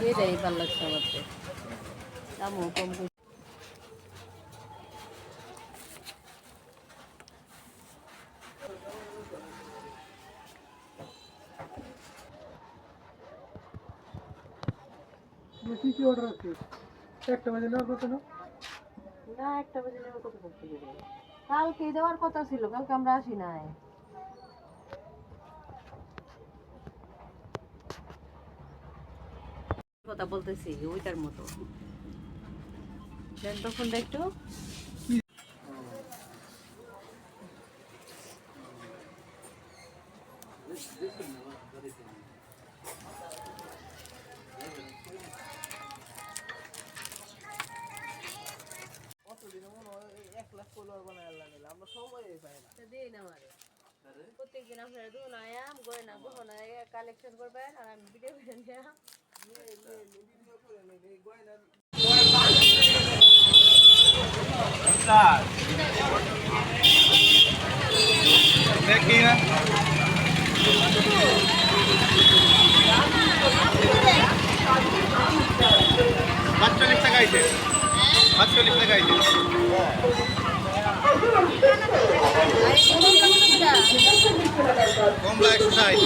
এটাই ভালো লাগছে আমার দামও কম। কি কি অর্ডার আছে? একটা বাজে নেওয়ার কথা না? না, একটা বাজে নেওয়ার কথা করতে দেবে। কালকে দেওয়ার কথা ছিল, কালকে আমরা আসি নাই। কথা বলতেছি ওইটার মতো। দেন তখন একটু প্রত্যেকদিন আপনারা দুন আয়াম গয়না গহনা কালেকশন করবেন আর আমি ভিডিও করে নিলাম। কমলা 160।